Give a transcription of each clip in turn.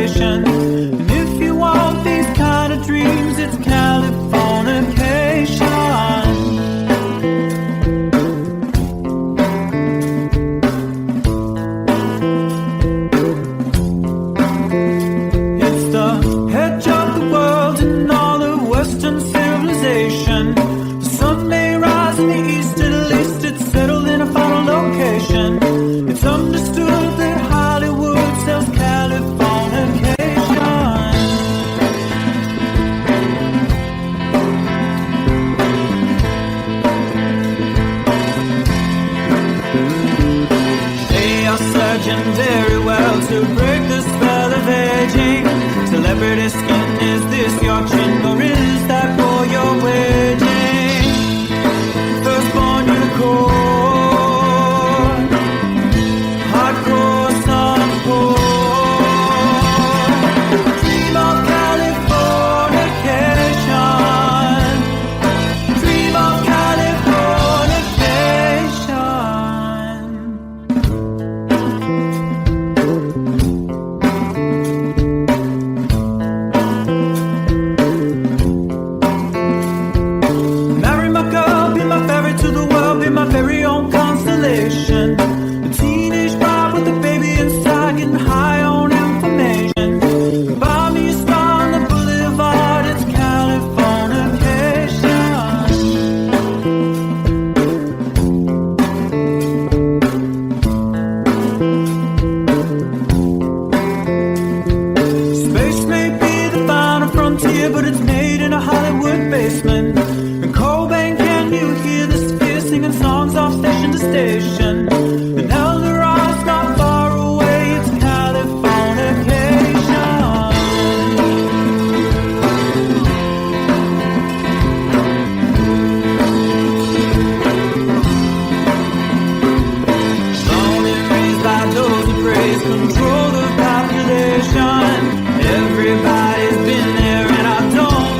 vacation. And if you want these kind of dreams, it's Californication. It's the edge of the world and all of Western civilization. The sun may rise in the east, at least it's settled in a final location. It's understood that Hollywood sells Californication. They are searching very well to break the spell of aging. Celebrity skin, is this your chin, or is that for your wedding? Firstborn unicorn, hardcore support. Dream of Californication. Dream of Californication. Marry my girl, be my ferry to the world, be my very own constellation. A teenage bride with a baby inside, getting high on information. Buy me a star on the boulevard, it's Californication. Space may be the final frontier, but it's made in a Hollywood basement. In Cobain, can you hear the sphere singing songs off station to station? And Eldorad's not far away, it's Californication. Born and raised by those who praise control the population. Everybody's been there, and I don't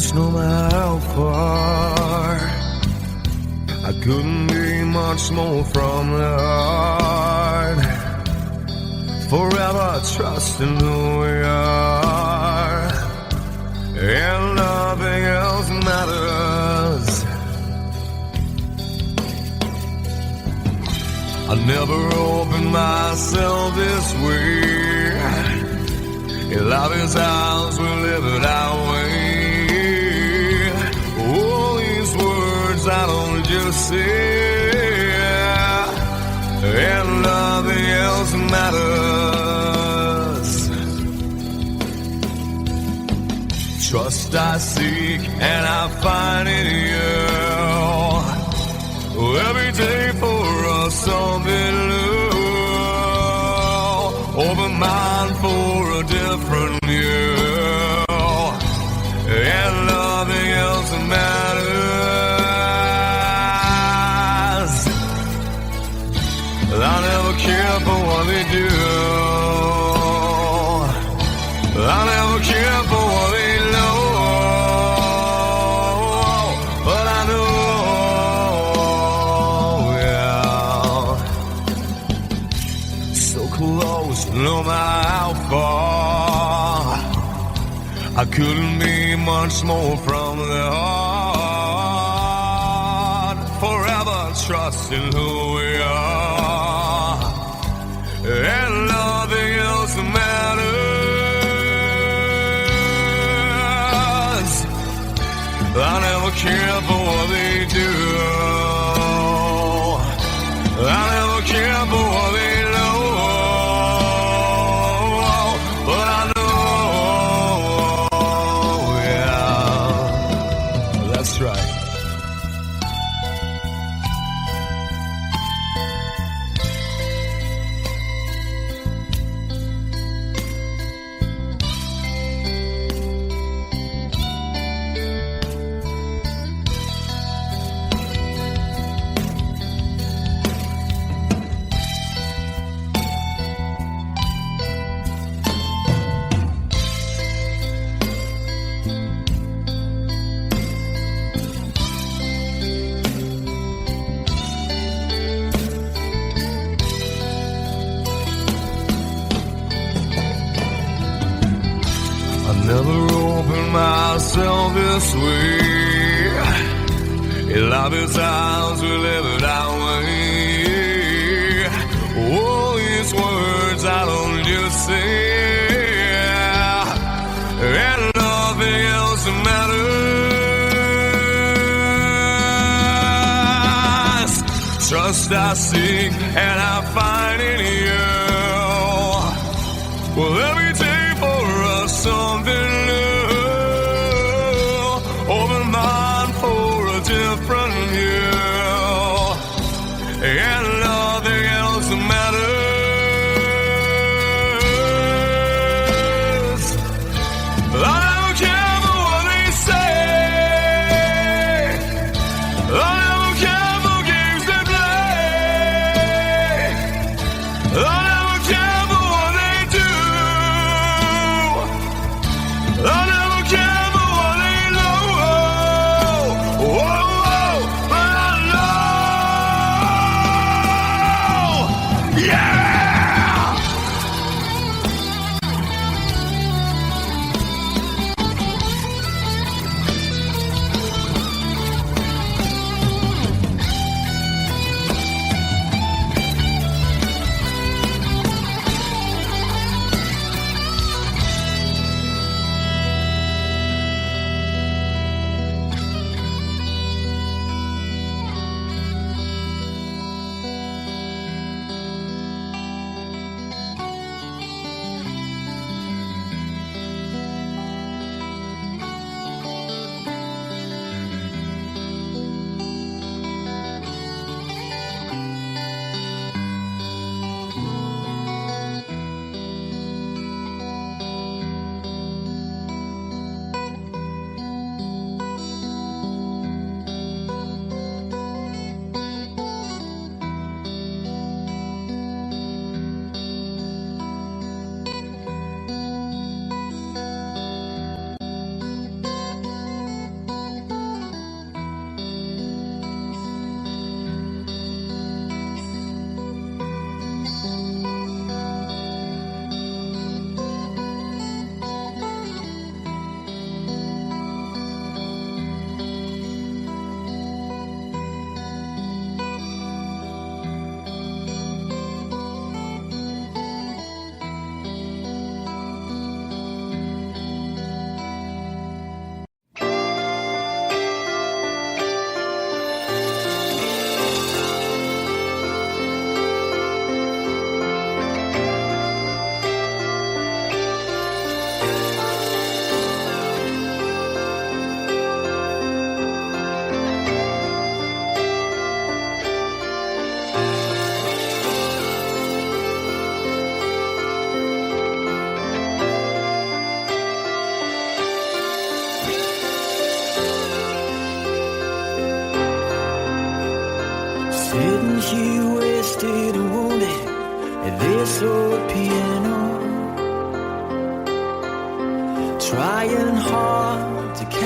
close, no matter how far. I couldn't be much more from the heart. Forever trusting who we are, and nothing else matters. I never opened myself this way. In love is ours, we live it our way. All these words I don't just say, and nothing else matters. Trust I seek and I find in you. Every day for us something new. Open mind for a different view, and nothing else matters. I never care for what they do. I never care for what they know. But I know, yeah, so close, no matter how far. I couldn't be much more from the heart. Forever trusting who we are, and nothing else matters. I never care for what they do. I never care for what they know. But I know, yeah, that's right. Never opened myself this way. In love is ours, we live it our way. All these words I don't just say, and nothing else matters. Trust I seek and I find in you. Well, every day for us something new. Open mind for a different view, and nothing else matters. I don't care for what they say. I don't care for games they play. I never care for what they do. I never care for what they know. But I know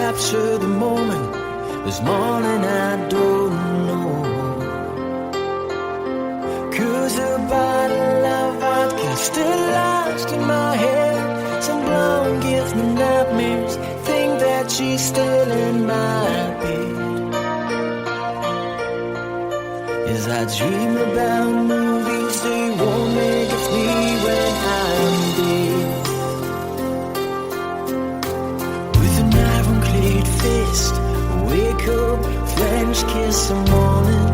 capture the moment. This morning I don't know. 'Cause a bottle of vodka still lost in my head. Some blonde gives me nightmares. Think that she's still in my bed. As I dream about movies they won't make of me when I'm dead. With an ironclad fist, wake up, French kiss the morning.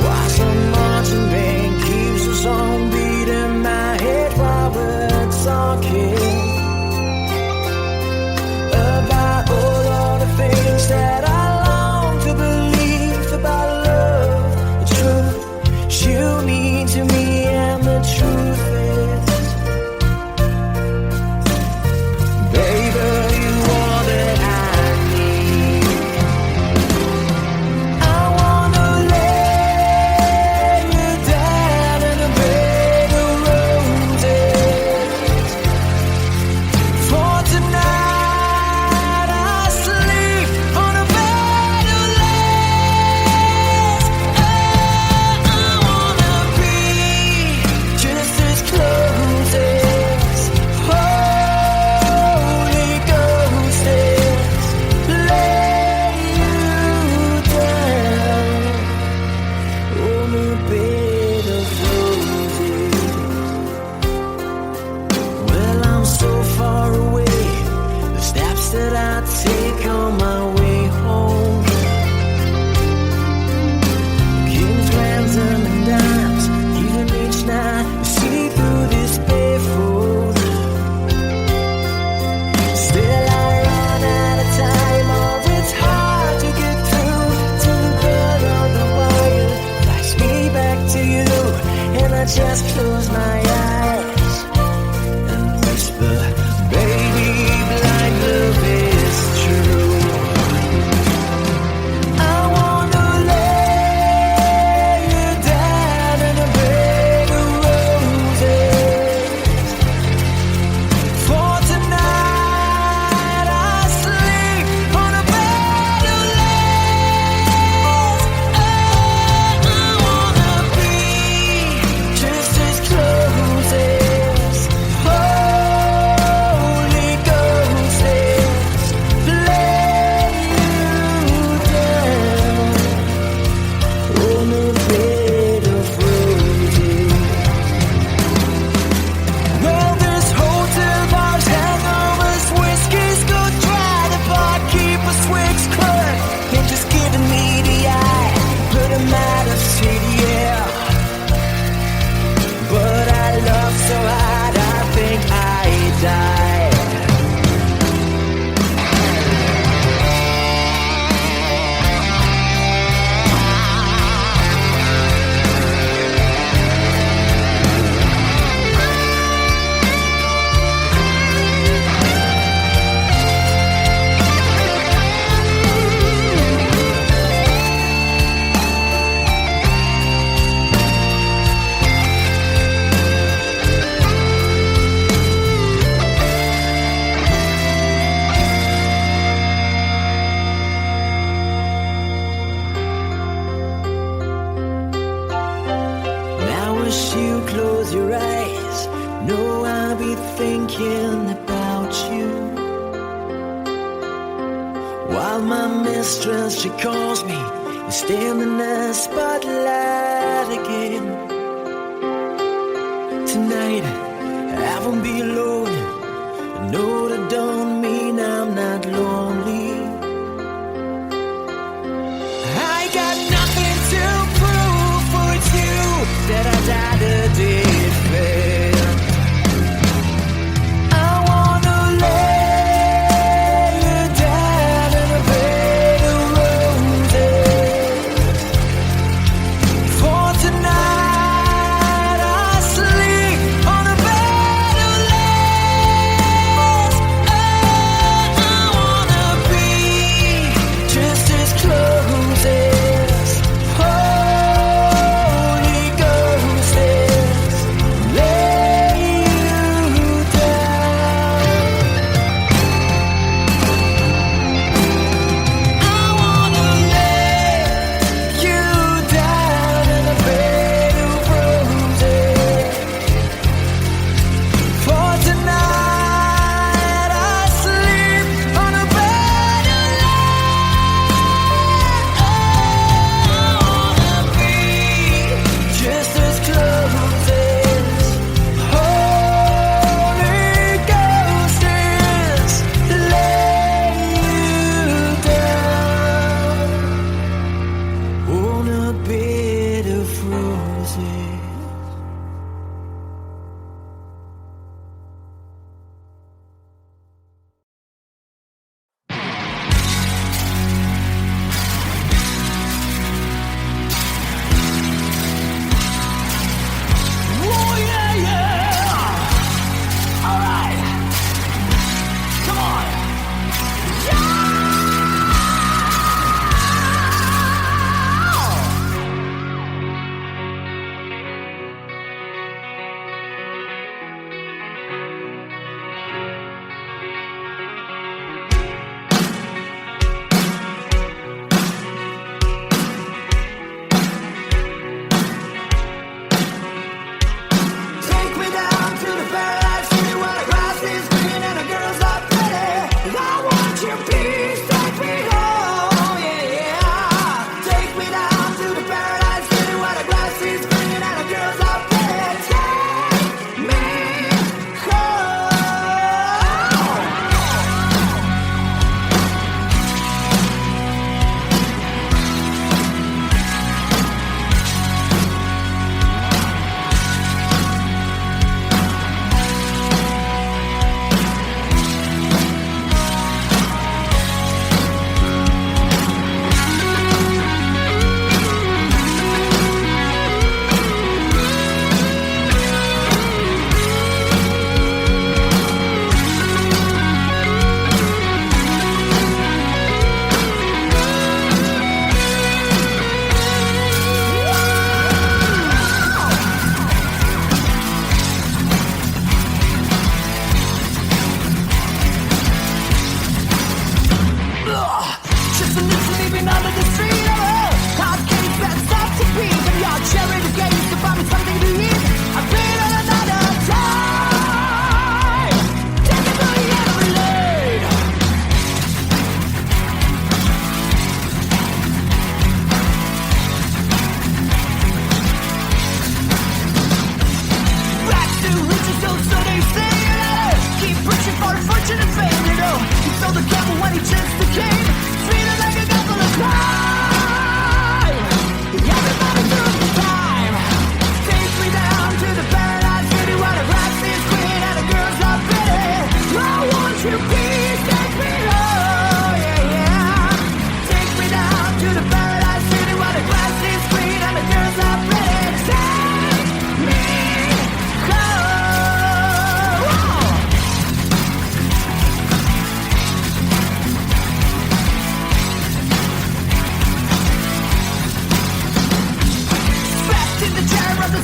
While some marching band keeps us on beat in my head while we're talking about all the things that I long to believe about love, the truth you mean to me, and the truth is, baby, you are that I need. I wanna lay you down in a bed of roses. For tonight I sleep on a bed of lace. I wanna be just as close as Holy Ghost is. Lay you down on a bed of roses. Well, I'm so far away. The steps that I take on my way home. Kings, lands, and dimes, even each night you see through this barefoot. Still I run out of time, or it's hard to get through to the bed on the wire. Flash me back to you, and I just close my eyes and whisper, baby, blind love is true. I wanna lay you down in a bed of roses. For tonight I sleep on a bed of lace. I wanna be just as close as Holy Ghost is. Lay you down on a bed of roses. Well, this hotel bar's hangovers, whiskey's go dry. The barkeeper swigs clerk and just giving me the eye. Put him out of city, yeah. But I love so hard, I think I died. Now as you close your eyes, know I'll be thinking about you. While my mistress, she calls me and stand in the spotlight again. Tonight I won't be alone. I know that don't mean I'm not lonely. I got nothing to prove, for it's you that I died a dead friend. I wanna lay you down in a bed of roses. For tonight I sleep on a bed of lace. I wanna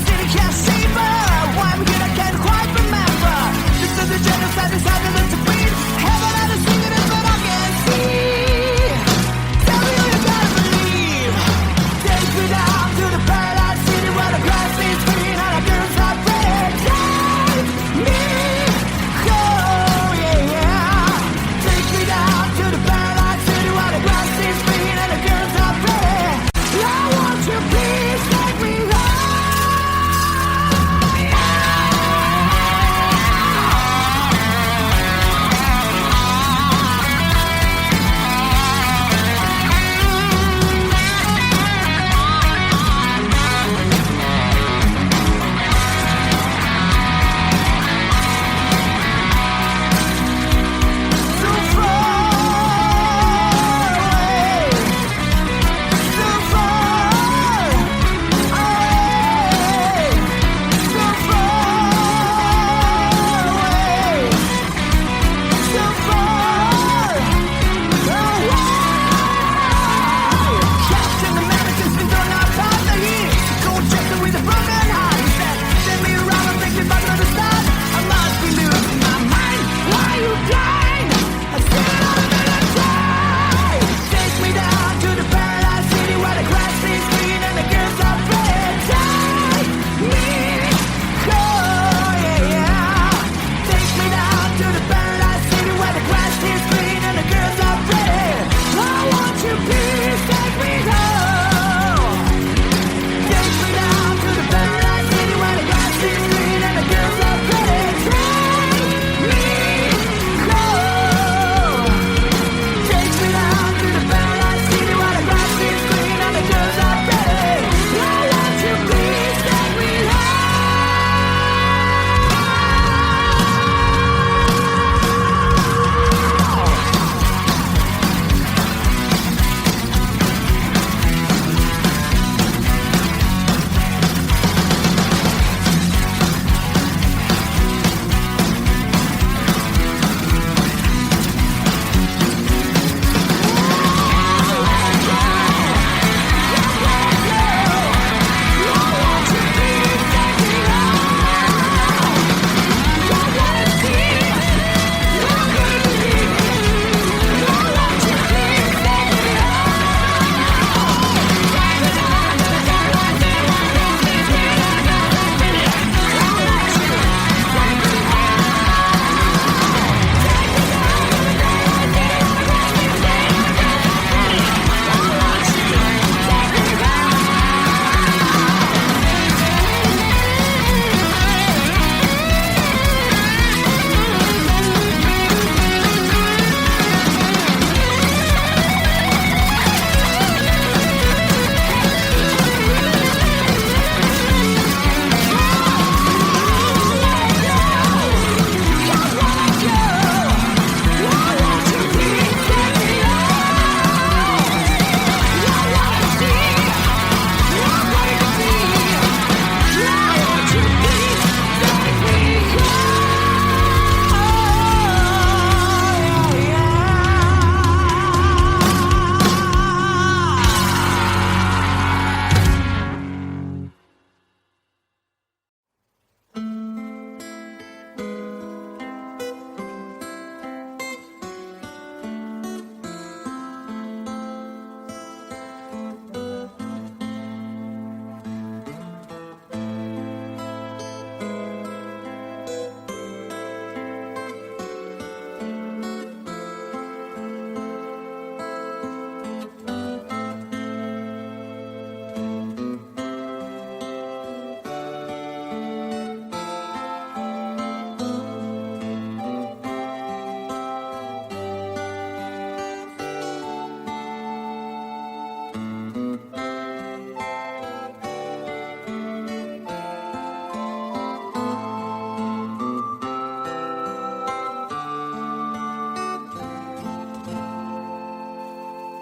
city can't save her. Why I'm here, I can't quite remember. This is the genocide, decided to beat. Heaven and a secret is what I can see. Tell me who you gotta believe. Take me down to the paradise city where the grass is green and the girls are pretty. Take me home, yeah, yeah. Take me down to the paradise city where the grass is green and the girls are pretty. I want you, please take me home.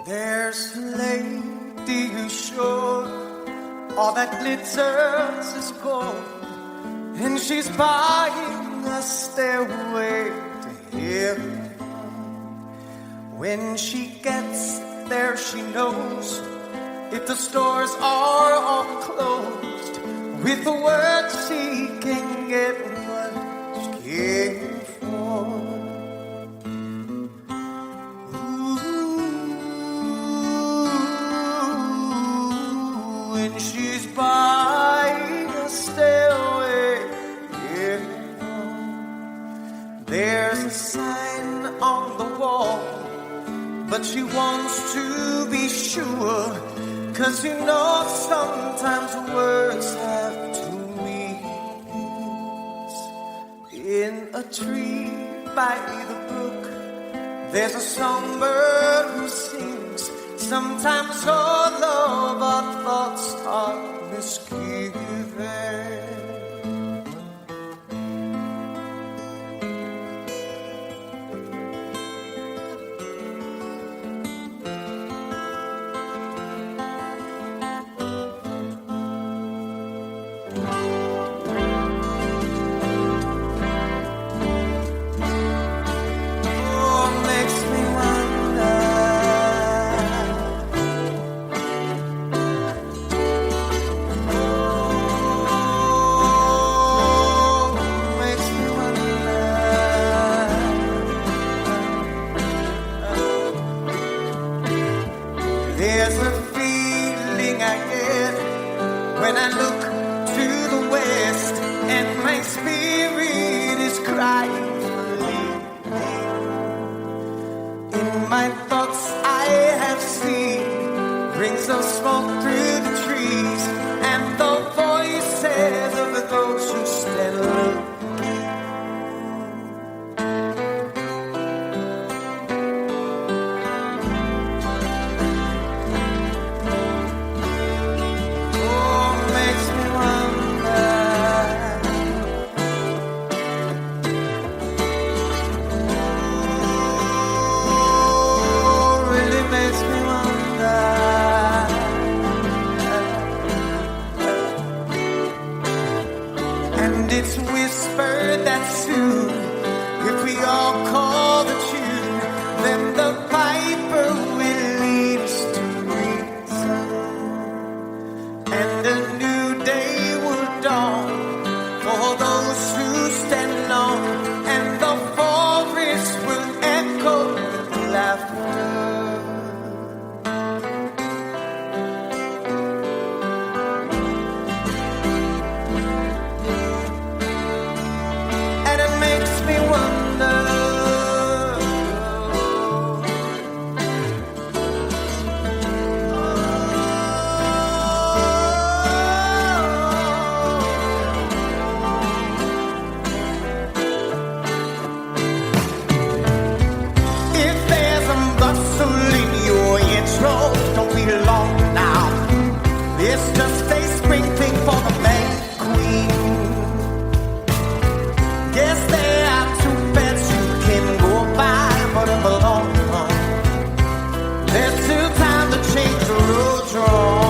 There's a lady who's sure all that glitters is gold, and she's buying a stairway to heaven. When she gets there, she knows if the stores are all closed, With the words she can get what she came for. Ooh, and she's buying a stairway. Yeah. There's a sign on the wall, but she wants to be sure, 'cause you know sometimes words have two meanings. In a tree by the brook, there's a songbird who sings. Sometimes all of our thoughts are misgiven. There's a feeling I get when I look to the west, and my spirit is crying for leaving. In my thoughts I have seen rings of smoke through the trees, and the voices of those who stand alone. It's whispered that soon, if we all call the tune, then the piper will lead us to reason, and a new day will dawn for those who stand alone, and the forest will echo with laughter. Don't be long now. It's just a sprinkling for the May Queen. Yes, there are two beds you can go by, but in the long run, there's still time to change the road you're on.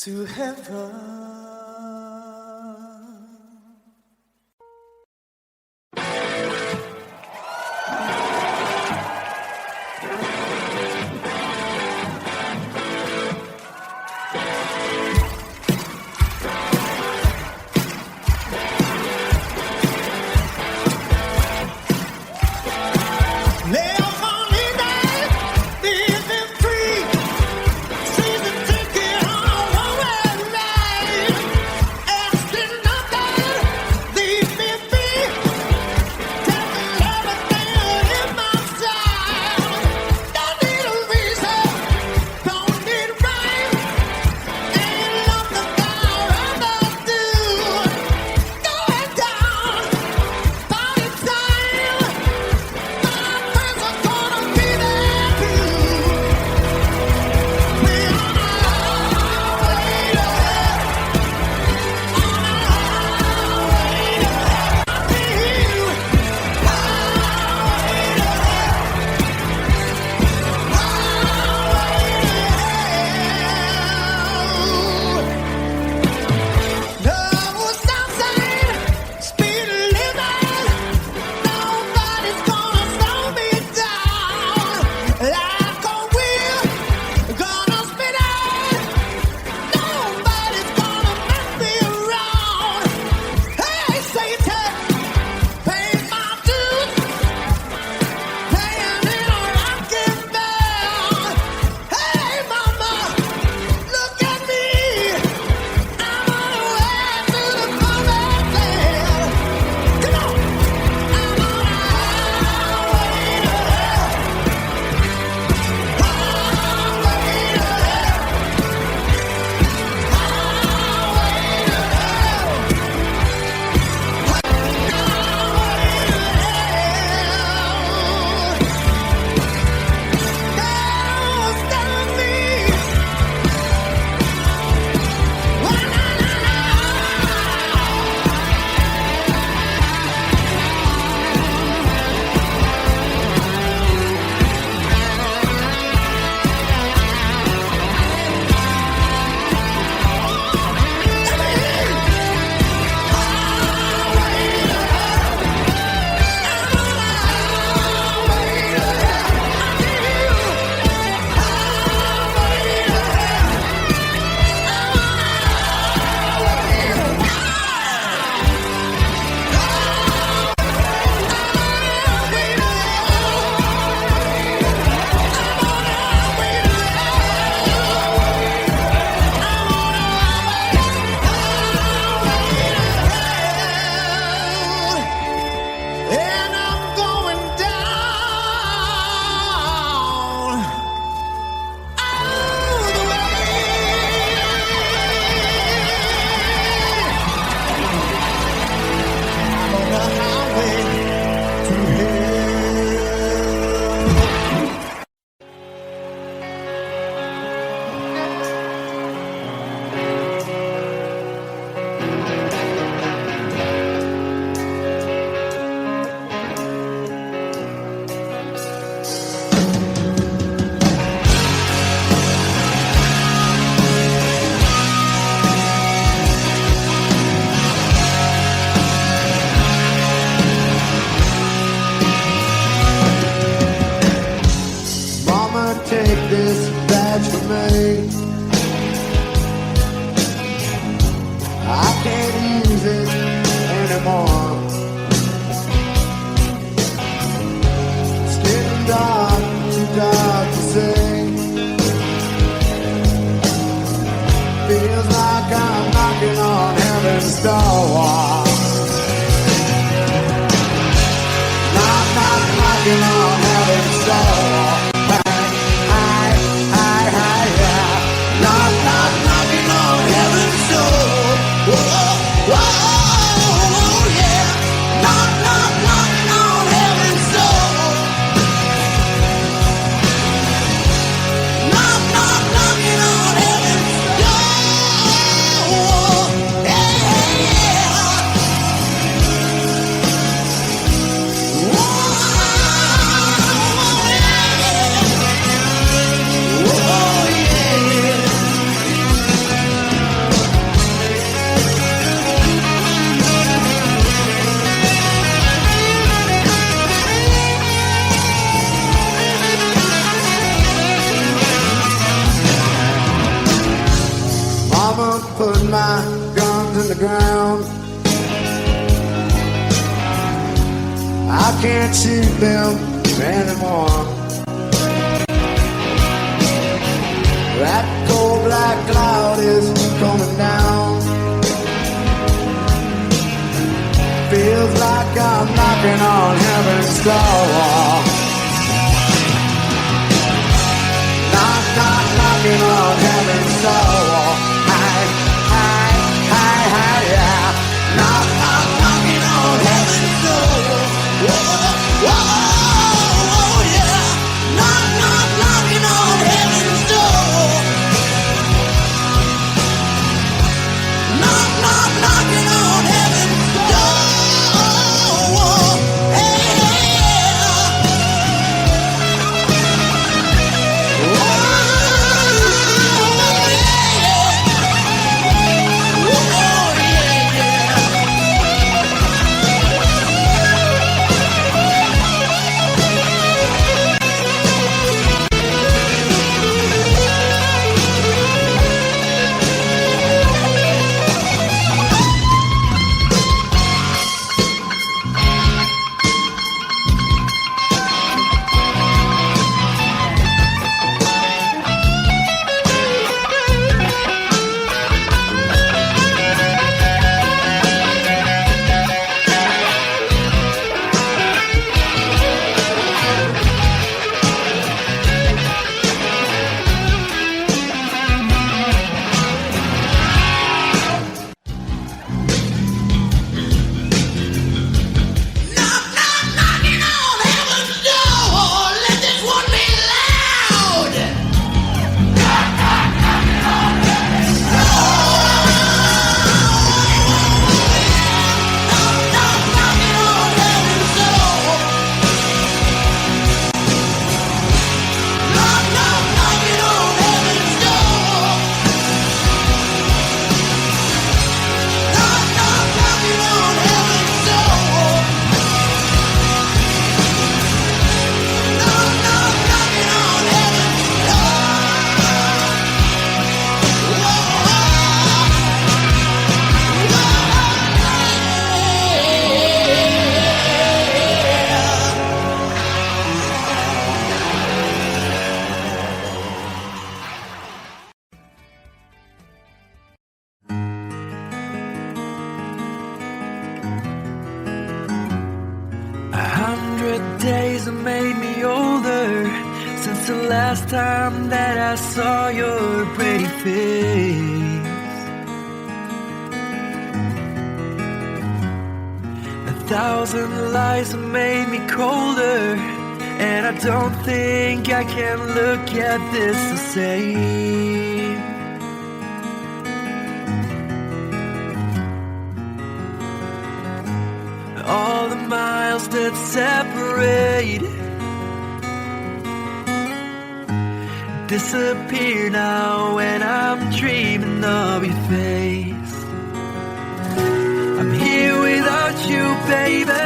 to heaven. put my guns in the ground. I can't shoot them anymore. That cold black cloud is coming down. Feels like I'm knocking on heaven's door. Knock, knock, knocking on heaven's door. Hi, hi, hi, hi, yeah. Knock, knock, knocking on heaven's door. Whoa, whoa, yeah. Knock, knock, knocking on heaven's door. Knock, knock, knocking on heaven's door. Hey, yeah. Days have made me older since the last time that I saw your pretty face. 1,000 lies have made me colder, and I don't think I can look at this the same. All the miles that separate disappear now when I'm dreaming of your face. I'm here without you, baby,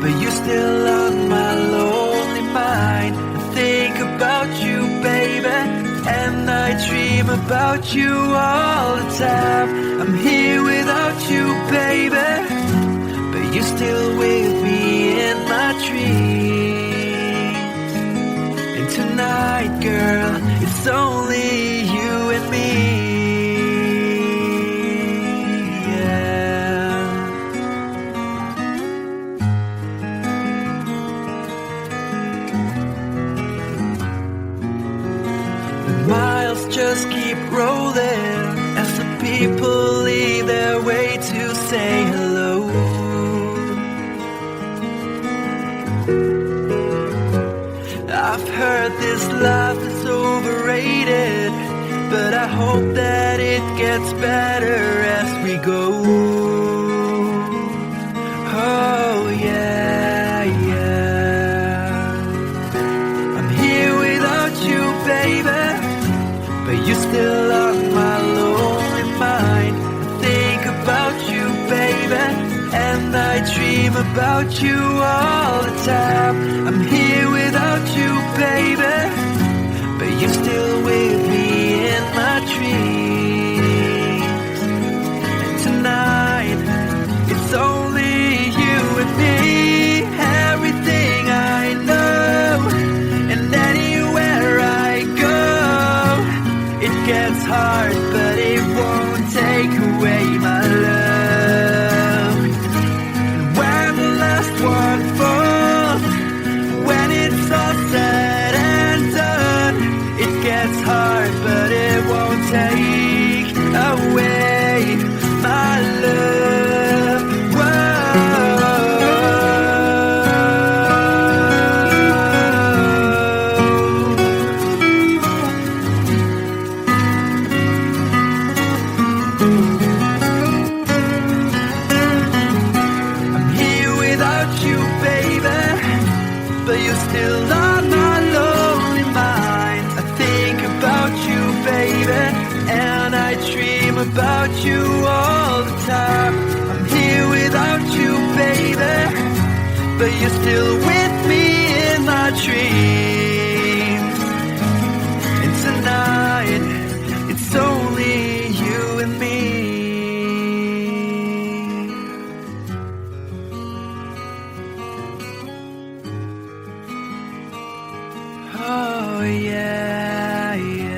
but you're still on my lonely mind. I think about you, baby, and I dream about you all the time. I'm here without you, baby, you're still with me in my dreams. And tonight, girl, it's only you and me. Yeah. The miles just keep rolling as the people leave their way to say hello. I've heard this life is overrated, but I hope that it gets better as we go. Oh yeah, yeah. I'm here without you, baby, but you're still on my lonely mind. I think about you, baby, and I dream about you all the time. I'm here without you, baby, but you're still with me in my dreams. about you all the time. I'm here without you, baby, but you're still with me in my dreams. And tonight, it's only you and me. Oh yeah, yeah.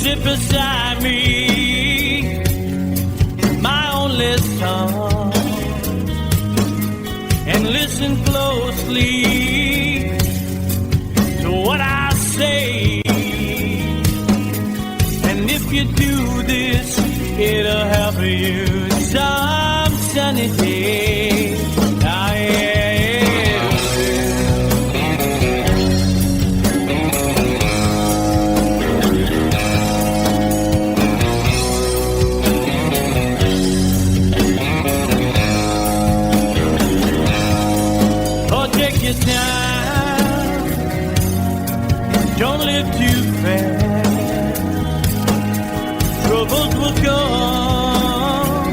sit beside me, my only son, and listen closely to what I say. And if you do this, it'll help you some sunny day. Ah, yeah. Don't live too fast. Troubles will come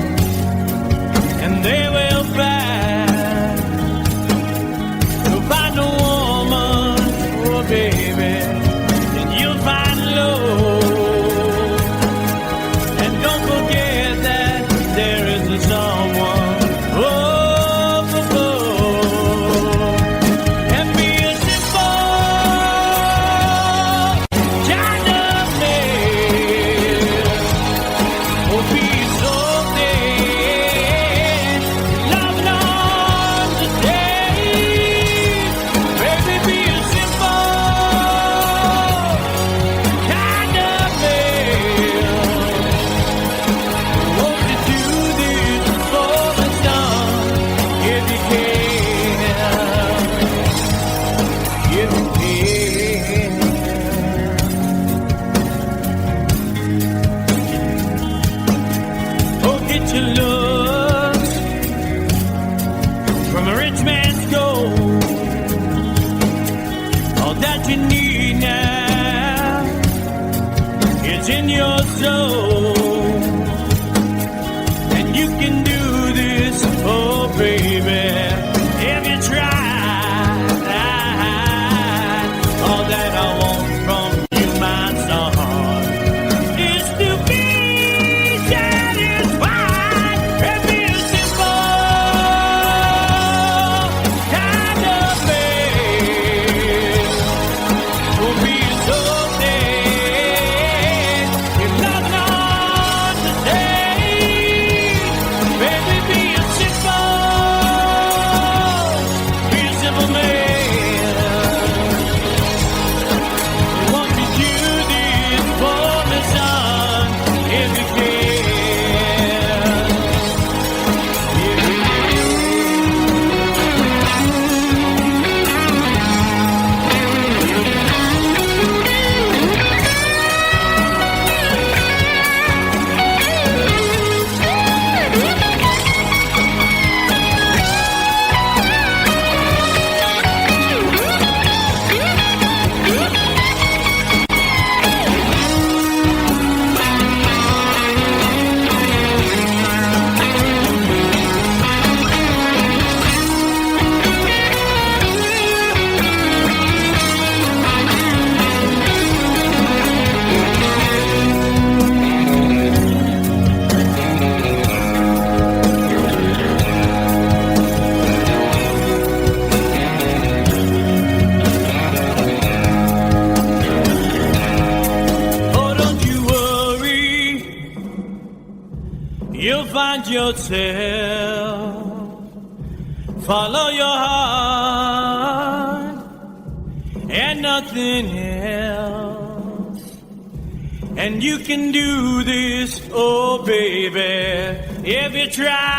and they will pass. You'll find a woman, oh baby, and you'll find love. And don't forget that there is a someone up above. And be a simple kind of man. Oh, be so dead. Love long to take. Baby, be a simple kind of man. Won't you do this for the sun if you can? If you can. Oh, get your looks from a rich man's gold. All that you need now is in your soul. And you can do this, oh baby, if you try. All that I want from you, my son, is to be satisfied and be a simple kind of man. Will be so dead if not to say. Baby, be a simple man. Won't you do this for me, son, if you can? Oh, don't you worry, you'll find yourself. Follow your heart and nothing else. And you can do this, oh baby, if you try.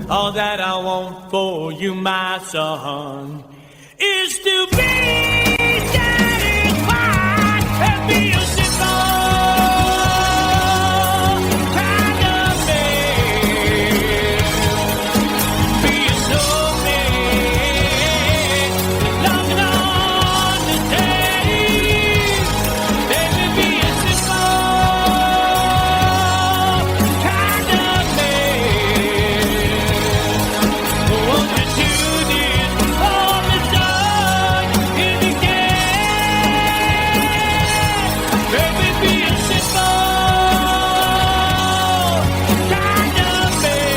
All that I want for you, my son, is to be satisfied and be a simple kind of man. Be so man, long on the day. Baby, be a simple kind of man. Won't you do this for me, son, if you can? Baby, be a simple kind of man.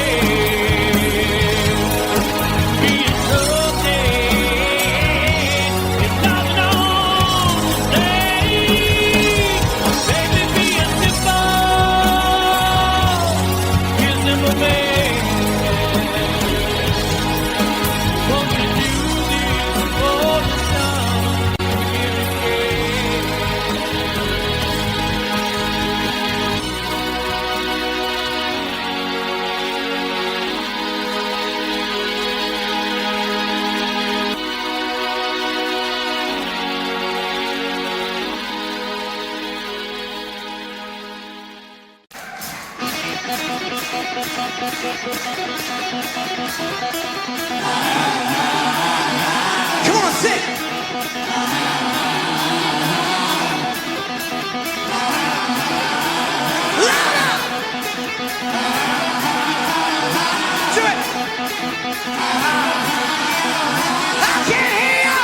Be so dead, it's not long to stay. Come on, sing. Louder. Do it. I can't hear you.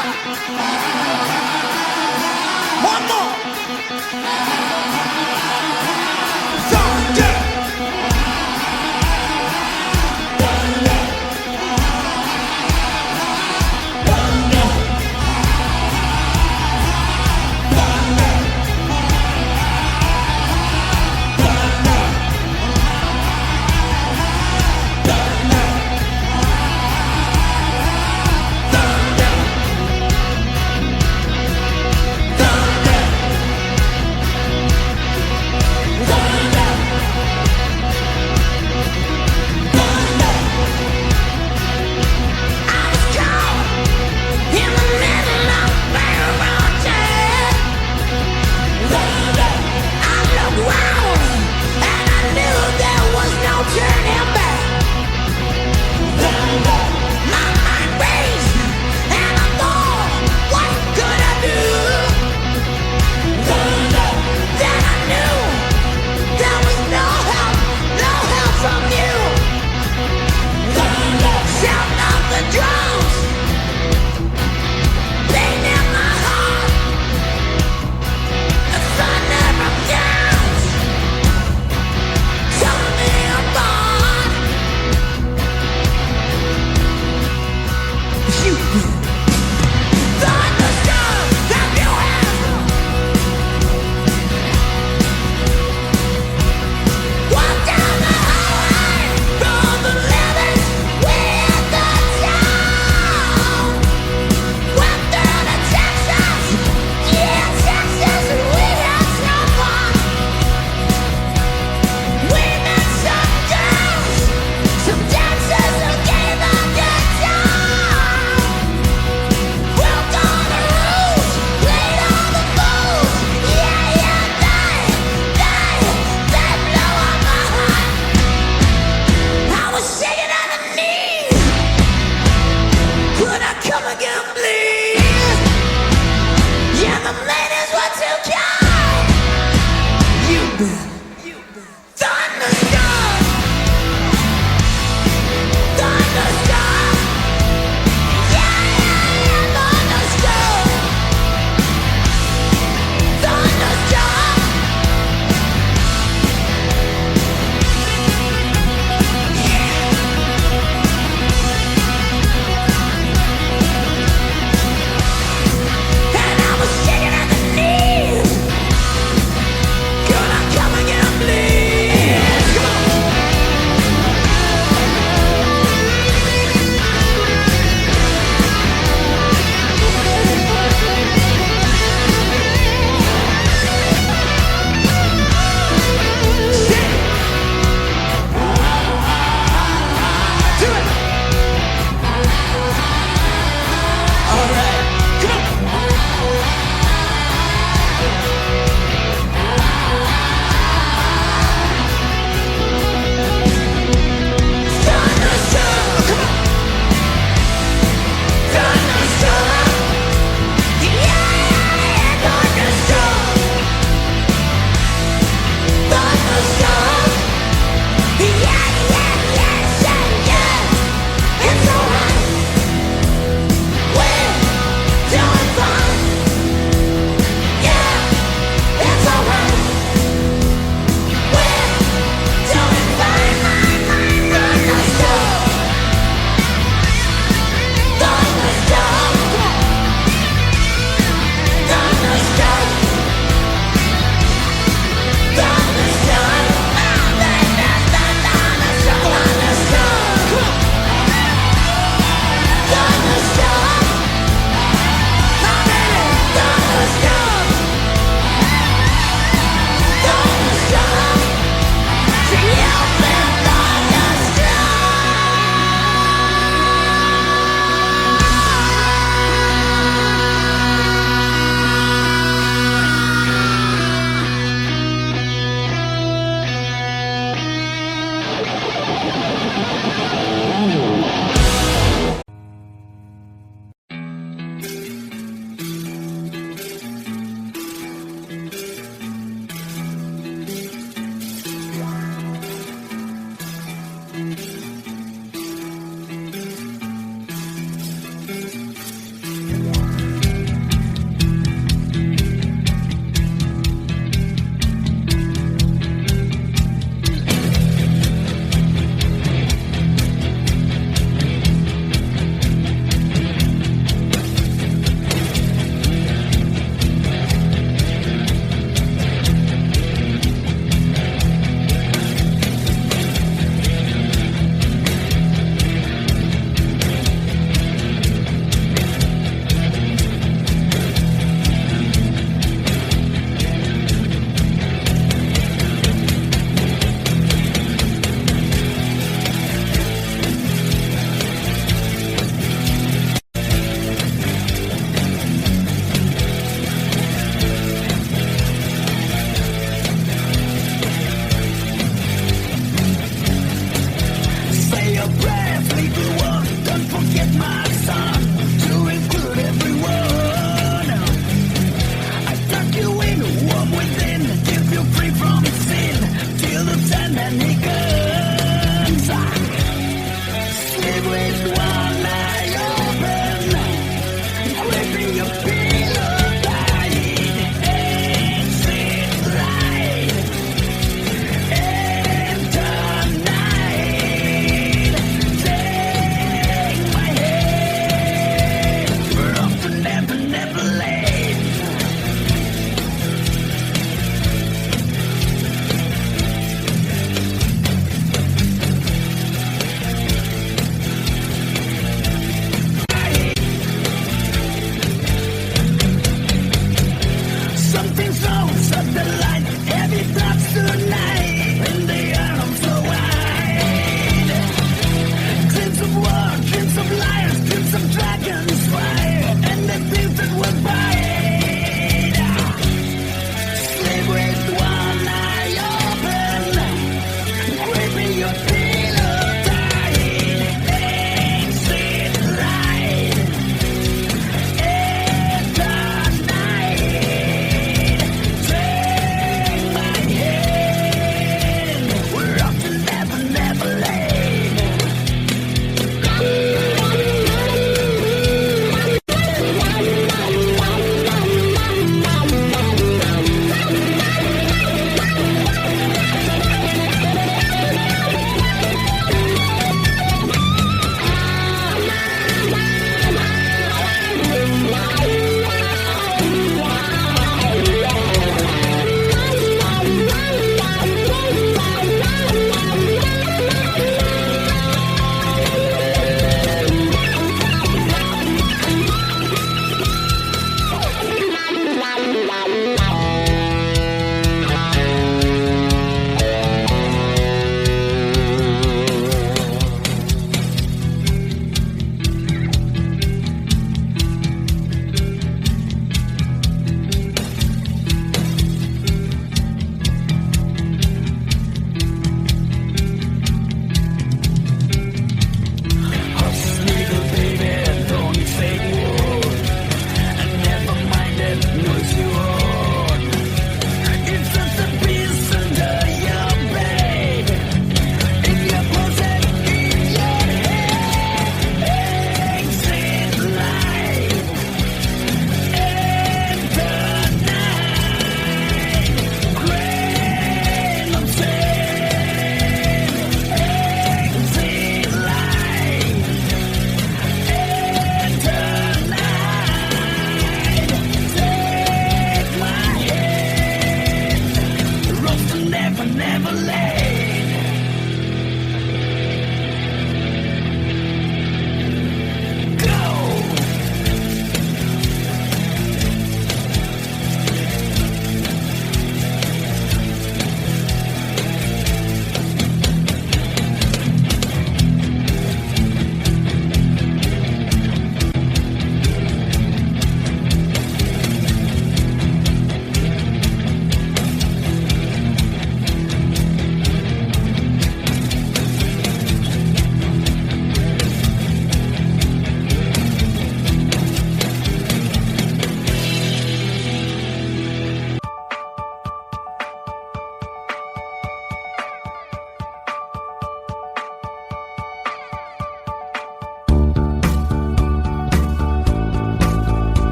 One more. Thunder.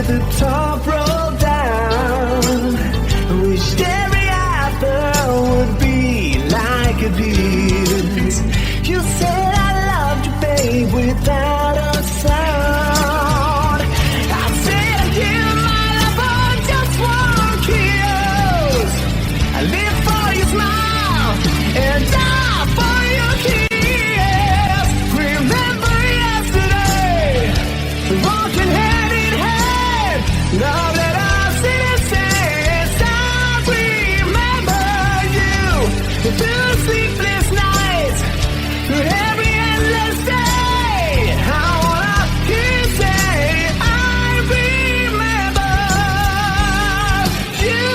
with the top rolled down. Wished every other would be like a beat. You said I loved you, babe, without a sound. I said I give my love for just one kiss. I live for your smile and die for your kiss. Remember yesterday, walking hand in hand. Love that us innocence. I remember you through sleepless nights, through every endless day. I wanna hear you say, I remember you.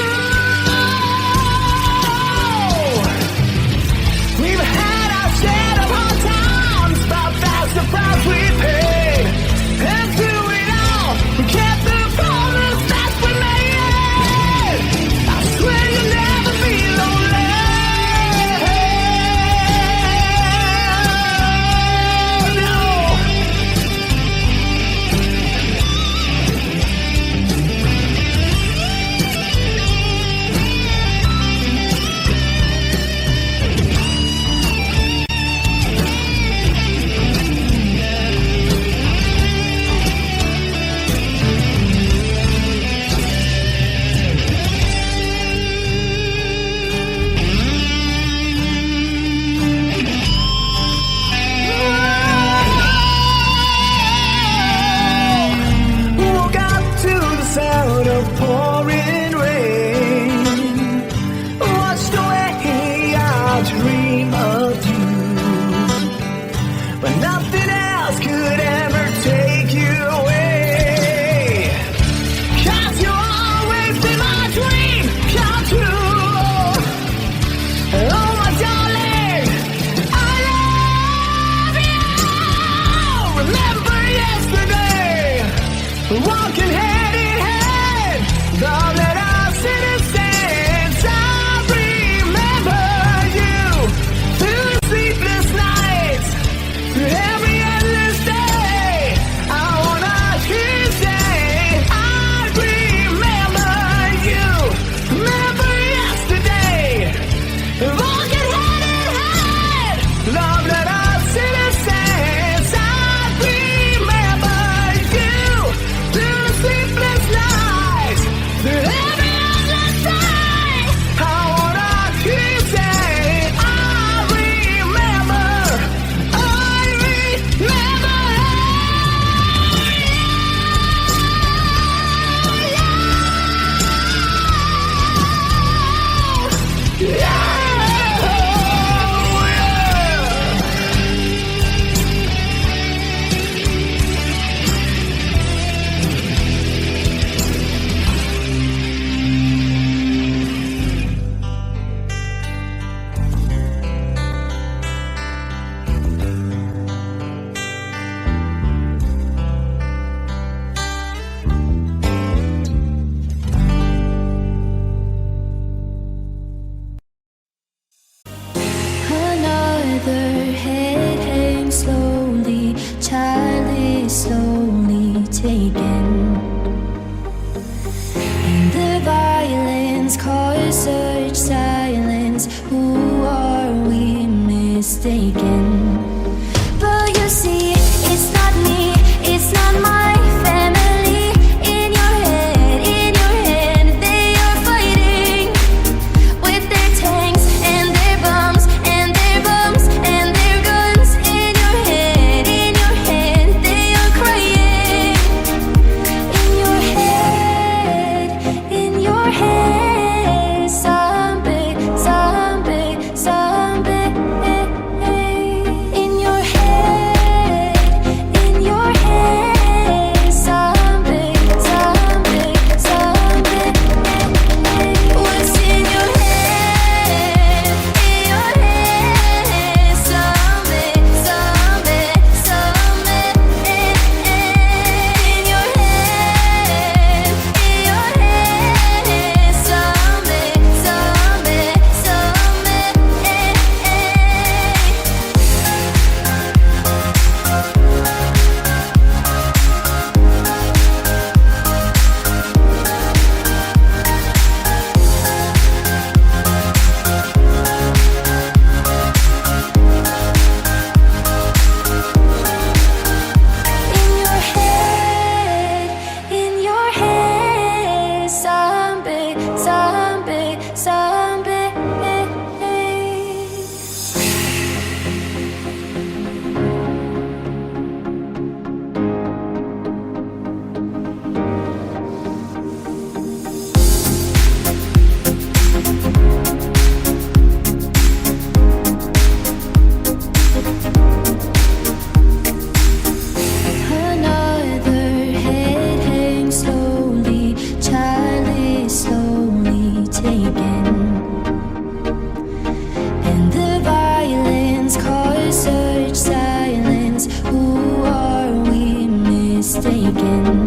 We've had our share of hard times, but that's the price we paid. And through it all, we kept the promise that we made. I swear you'll never be lonely. Woke up to the sound of pouring rain. Watched the way I dream of you, but nothing else could ever take you away. 'Cause you'll always be my dream come true. Oh my darling, I love you. Remember yesterday, walking hand in hand, love that us innocence. I remember you through sleepless nights, through every endless day. I wanna hear you say, I remember you. Remember yesterday, walking hand in hand, love that us innocence. I remember you through sleepless nights, through every endless day. I wanna hear you say, I remember Another head hangs slowly, child is slowly taken. And the violence causes such silence. Who are we mistaken? But you see, it's not me, it's not my family. In your head, they are fighting with their tanks and their bombs and their bombs and their guns. In your head, they are crying. mistaken.